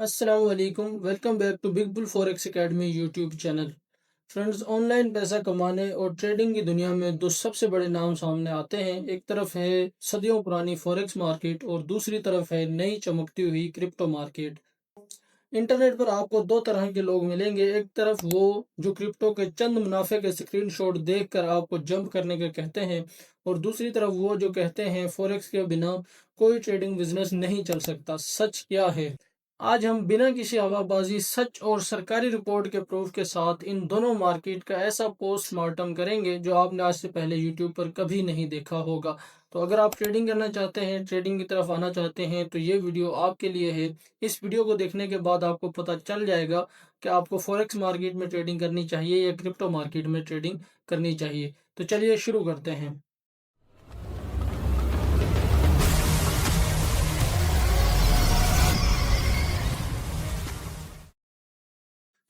السلام علیکم، welcome back to big bull forex academy YouTube channel. Friends, online پیسہ کمانے اور ٹریڈنگ کی دنیا میں دو سب سے بڑے نام سامنے آتے ہیں۔ ایک طرف ہے صدیوں پرانی فوریکس مارکیٹ اور دوسری طرف ہے نئی چمکتی ہوئی کرپٹو مارکیٹ۔ انٹرنیٹ پر آپ کو دو طرح کے لوگ ملیں گے، ایک طرف وہ جو کرپٹو کے چند منافع کے اسکرین شاٹ دیکھ کر آپ کو جمپ کرنے کے کہتے ہیں، اور دوسری طرف وہ جو کہتے ہیں فوریکس کے بنا کوئی ٹریڈنگ بزنس نہیں چل سکتا۔ سچ کیا ہے؟ آج ہم بنا کسی ہوا بازی، سچ اور سرکاری رپورٹ کے پروف کے ساتھ ان دونوں مارکیٹ کا ایسا پوسٹ مارٹم کریں گے جو آپ نے آج سے پہلے یوٹیوب پر کبھی نہیں دیکھا ہوگا۔ تو اگر آپ ٹریڈنگ کرنا چاہتے ہیں، ٹریڈنگ کی طرف آنا چاہتے ہیں، تو یہ ویڈیو آپ کے لیے ہے۔ اس ویڈیو کو دیکھنے کے بعد آپ کو پتہ چل جائے گا کہ آپ کو فوریکس مارکیٹ میں ٹریڈنگ کرنی چاہیے یا کرپٹو مارکیٹ میں ٹریڈنگ کرنی چاہیے۔ تو چلیے شروع کرتے ہیں۔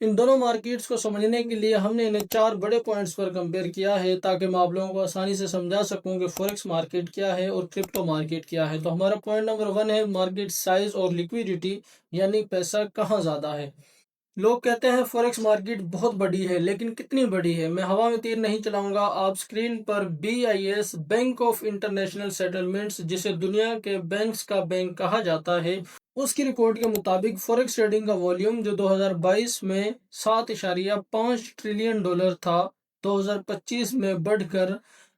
ان دونوں مارکیٹس کو سمجھنے کے لیے ہم نے انہیں چار بڑے پوائنٹس پر کمپیئر کیا ہے تاکہ میں آپ لوگوں کو آسانی سے سمجھا سکوں کہ فوریکس مارکیٹ کیا ہے اور کرپٹو مارکیٹ کیا ہے۔ تو ہمارا پوائنٹ نمبر 1 ہے مارکیٹ سائز اور لیکویڈیٹی، یعنی پیسہ کہاں زیادہ ہے۔ لوگ کہتے ہیں فوریکس مارکیٹ بہت بڑی ہے، لیکن کتنی بڑی ہے؟ میں ہوا میں تیر نہیں چلاؤں گا۔ آپ screen per BIS bank of international settlements, جسے دنیا کے بینکس کا بینک کہا جاتا ہے، اس کی رپورٹ کے مطابق فوریکس ٹریڈنگ کا والیوم جو 2022 میں $7.5 ٹریلین تھا، 2025 میں بڑھ کر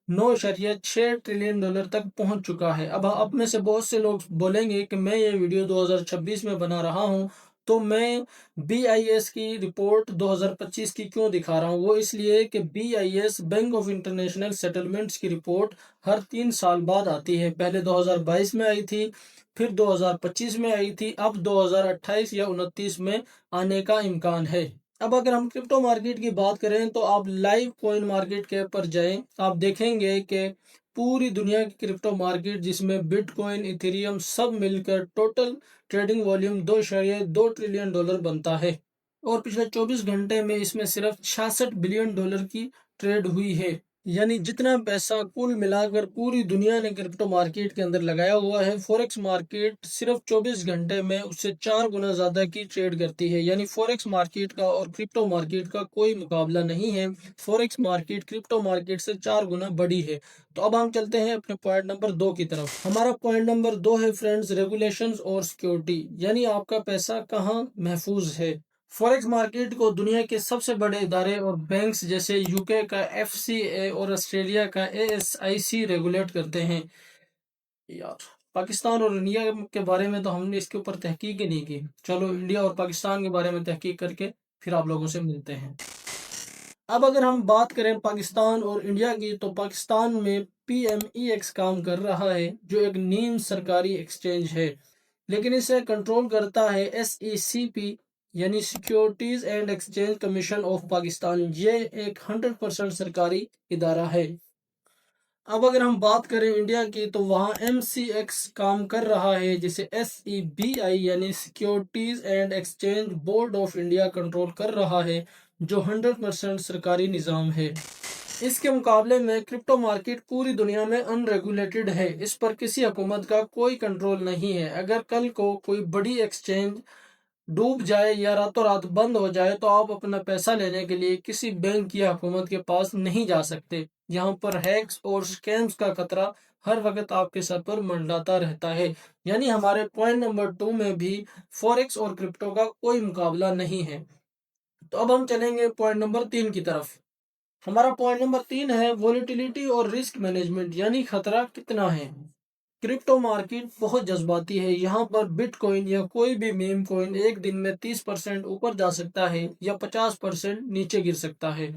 $9.6 ٹریلین تک پہنچ چکا ہے۔ اب میں سے بہت سے لوگ بولیں گے کہ میں یہ ویڈیو 2026 میں بنا رہا ہوں، تو میں BIS کی رپورٹ 2025 کی کیوں دکھا رہا ہوں؟ وہ اس لیے کہ BIS bank of international settlements کی رپورٹ ہر 3 سال بعد آتی ہے۔ پہلے 2022 میں آئی تھی، پھر 2025 میں آئی تھی، اب 2028 یا 29 میں آنے کا امکان ہے۔ اب اگر ہم کرپٹو مارکیٹ کی بات کریں تو آپ لائیو کوئن مارکیٹ کیپ پر جائیں، آپ دیکھیں گے کہ پوری دنیا کی کرپٹو مارکیٹ، جس میں بٹ کوئن، ایتھیریم سب مل کر ٹوٹل ٹریڈنگ والیوم $2.2 ٹریلین بنتا ہے، اور پچھلے 24 گھنٹے میں اس میں صرف $66 بلین کی ٹریڈ ہوئی ہے۔ یعنی جتنا پیسہ کل ملا کر پوری دنیا نے کرپٹو مارکیٹ کے اندر لگایا ہوا ہے، فوریکس مارکیٹ صرف 24 گھنٹے میں اس سے 4 گنا زیادہ کی ٹریڈ کرتی ہے۔ یعنی فوریکس مارکیٹ کا اور کرپٹو مارکیٹ کا کوئی مقابلہ نہیں ہے۔ فوریکس مارکیٹ کرپٹو مارکیٹ سے 4 گنا بڑی ہے۔ تو اب ہم چلتے ہیں اپنے پوائنٹ نمبر 2 کی طرف۔ ہمارا پوائنٹ نمبر 2 ہے فرینڈز، ریگولیشنز اور سیکیورٹی، یعنی آپ کا پیسہ کہاں محفوظ ہے۔ فوریکس مارکیٹ کو دنیا کے سب سے بڑے ادارے اور بینکس جیسے UK کا FCA اور آسٹریلیا کا ASIC ریگولیٹ کرتے ہیں۔ پاکستان اور انڈیا کے بارے میں تو ہم نے اس کے اوپر تحقیق ہی نہیں کی۔ چلو انڈیا اور پاکستان کے بارے میں تحقیق کر کے پھر آپ لوگوں سے ملتے ہیں۔ اب اگر ہم بات کریں پاکستان اور انڈیا کی، تو پاکستان میں PMEX کام کر رہا ہے، جو ایک نیم سرکاری ایکسچینج ہے، لیکن اسے کنٹرول کرتا ہے SECP، یعنی securities and exchange commission of Pakistan. یہ ایک 100% سرکاری ادارہ ہے۔ اب اگر ہم بات کریں انڈیا کی، تو وہاں MCX کام کر رہا ہے، جسے SEBI یعنی securities and exchange board of India control کر رہا ہے، جو 100% سرکاری نظام ہے۔ اس کے مقابلے میں کرپٹو مارکیٹ پوری دنیا میں ان ریگولیٹڈ ہے، اس پر کسی حکومت کا کوئی کنٹرول نہیں ہے۔ اگر کل کو کوئی بڑی ایکسچینج ڈوب جائے یا راتوں رات بند ہو جائے، تو آپ اپنا پیسہ لینے کے لیے کسی بینک یا حکومت کے پاس نہیں جا سکتے۔ یہاں پر ہیکس اور سکیمز کا خطرہ ہر وقت آپ کے سر پر منڈلاتا رہتا ہے۔ یعنی ہمارے پوائنٹ نمبر 2 میں بھی فوریکس اور کرپٹو کا کوئی مقابلہ نہیں ہے۔ تو اب ہم چلیں گے پوائنٹ نمبر 3 کی طرف۔ ہمارا پوائنٹ نمبر 3 ہے وولیٹیلیٹی اور رسک مینجمنٹ، یعنی خطرہ کتنا ہے۔ کرپٹو مارکیٹ بہت جذباتی ہے۔ یہاں پر بٹ کوئن یا کوئی بھی میم کوئن ایک دن میں 30% اوپر جا سکتا ہے یا 50% نیچے گر سکتا ہے۔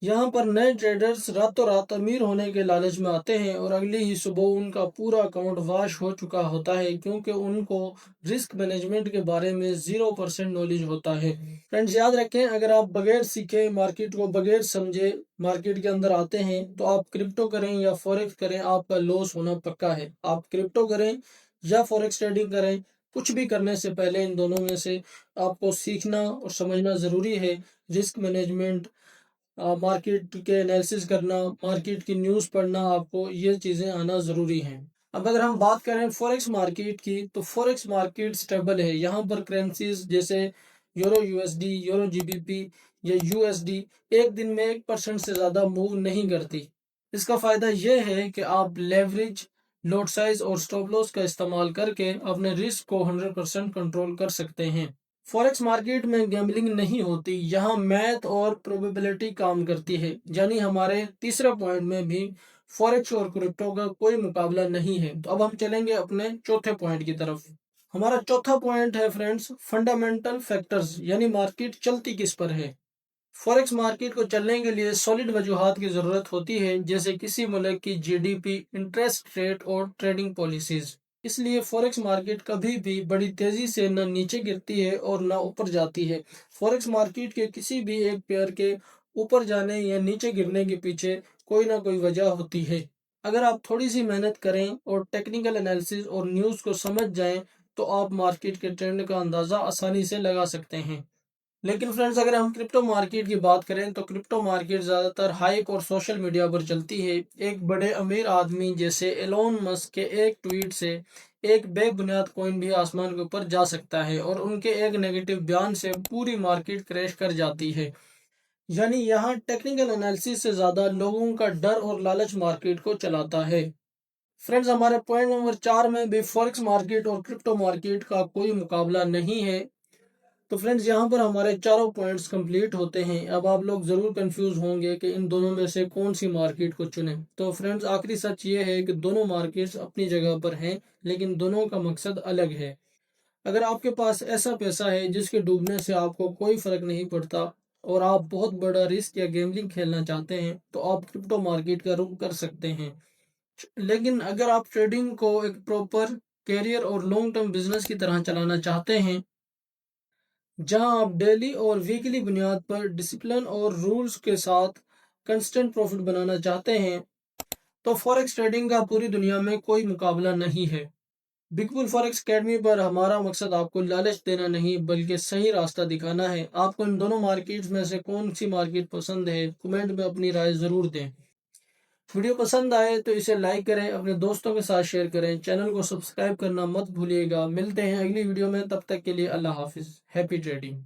یہاں پر نئے ٹریڈرز راتوں رات امیر ہونے کے لالچ میں آتے ہیں، اور اگلی ہی صبح ان کا پورا اکاؤنٹ واش ہو چکا ہوتا ہے، کیونکہ ان کو رسک مینجمنٹ کے بارے میں 0% نالج ہوتا ہے۔ فرینڈز یاد رکھیں، اگر آپ بغیر سیکھے، مارکیٹ کو بغیر سمجھے مارکیٹ کے اندر آتے ہیں، تو آپ کرپٹو کریں یا فوریکس کریں، آپ کا لوس ہونا پکا ہے۔ آپ کرپٹو کریں یا فوریکس ٹریڈنگ کریں، کچھ بھی کرنے سے پہلے ان دونوں میں سے آپ کو سیکھنا اور سمجھنا ضروری ہے۔ رسک مینجمنٹ، مارکیٹ کے انالیسس کرنا، مارکیٹ کی نیوز پڑھنا، آپ کو یہ چیزیں آنا ضروری ہیں۔ اب اگر ہم بات کریں فوریکس مارکیٹ کی تو فوریکس مارکیٹ سٹیبل ہے، یہاں پر کرنسیز جیسے euro U S D, euro G B P یا یو ایس ڈی ایک دن میں 1% سے زیادہ موو نہیں کرتی۔ اس کا فائدہ یہ ہے کہ آپ لیوریج، لوٹ سائز اور سٹاپ لاس کا استعمال کر کے اپنے رسک کو 100% کنٹرول کر سکتے ہیں۔ فوریکس مارکیٹ میں گیمبلنگ نہیں ہوتی، یہاں میتھ اور پروبیبلٹی کام کرتی ہے، یعنی ہمارے تیسرے پوائنٹ میں بھی فوریکس اور کرپٹو کا کوئی مقابلہ نہیں ہے۔ تو اب ہم چلیں گے اپنے چوتھے پوائنٹ کی طرف۔ ہمارا چوتھا پوائنٹ ہے فرینڈز فنڈامنٹل فیکٹرز، یعنی مارکیٹ چلتی کس پر ہے۔ فوریکس مارکیٹ کو چلنے کے لیے سالڈ وجوہات کی ضرورت ہوتی ہے، جیسے کسی ملک کی G D P, interest rate اور ٹریڈنگ پالیسیز۔ اس لیے فوریکس مارکیٹ کبھی بھی بڑی تیزی سے نہ نیچے گرتی ہے اور نہ اوپر جاتی ہے۔ فوریکس مارکیٹ کے کسی بھی ایک پیئر کے اوپر جانے یا نیچے گرنے کے پیچھے کوئی نہ کوئی وجہ ہوتی ہے۔ اگر آپ تھوڑی سی محنت کریں اور ٹیکنیکل انالیسز اور نیوز کو سمجھ جائیں تو آپ مارکیٹ کے ٹرینڈ کا اندازہ آسانی سے لگا سکتے ہیں۔ لیکن فرینڈز اگر ہم کرپٹو مارکیٹ کی بات کریں تو کرپٹو مارکیٹ زیادہ تر ہائپ اور سوشل میڈیا پر چلتی ہے۔ ایک بڑے امیر آدمی جیسے ایلون مسک کے ایک ٹویٹ سے ایک بے بنیاد کوئن بھی آسمان کے اوپر جا سکتا ہے اور ان کے ایک نیگیٹو بیان سے پوری مارکیٹ کریش کر جاتی ہے۔ یعنی یہاں ٹیکنیکل انالیسس سے زیادہ لوگوں کا ڈر اور لالچ مارکیٹ کو چلاتا ہے۔ فرینڈز ہمارے پوائنٹ نمبر 4 میں بھی فوریکس مارکیٹ اور کرپٹو مارکیٹ کا کوئی مقابلہ نہیں ہے۔ تو فرینڈز یہاں پر ہمارے چاروں پوائنٹس کمپلیٹ ہوتے ہیں۔ اب آپ لوگ ضرور کنفیوز ہوں گے کہ ان دونوں میں سے کون سی مارکیٹ کو چنیں۔ تو فرینڈز آخری سچ یہ ہے کہ دونوں مارکیٹس اپنی جگہ پر ہیں، لیکن دونوں کا مقصد الگ ہے۔ اگر آپ کے پاس ایسا پیسہ ہے جس کے ڈوبنے سے آپ کو کوئی فرق نہیں پڑتا اور آپ بہت بڑا رسک یا گیملنگ کھیلنا چاہتے ہیں تو آپ کرپٹو مارکیٹ کا رخ کر سکتے ہیں۔ لیکن اگر آپ ٹریڈنگ کو ایک پراپر کیریئر اور لانگ ٹرم بزنس کی طرح چلانا چاہتے ہیں، جہاں آپ ڈیلی اور ویکلی بنیاد پر ڈسپلن اور رولز کے ساتھ کنسٹنٹ پروفٹ بنانا چاہتے ہیں، تو فوریکس ٹریڈنگ کا پوری دنیا میں کوئی مقابلہ نہیں ہے۔ بگ پول فوریکس اکیڈمی پر ہمارا مقصد آپ کو لالچ دینا نہیں بلکہ صحیح راستہ دکھانا ہے۔ آپ کو ان دونوں مارکیٹس میں سے کون سی مارکیٹ پسند ہے، کمنٹ میں اپنی رائے ضرور دیں۔ ویڈیو پسند آئے تو اسے لائک کریں، اپنے دوستوں کے ساتھ شیئر کریں، چینل کو سبسکرائب کرنا مت بھولیے گا۔ ملتے ہیں اگلی ویڈیو میں، تب تک کے لیے اللہ حافظ۔ Happy trading.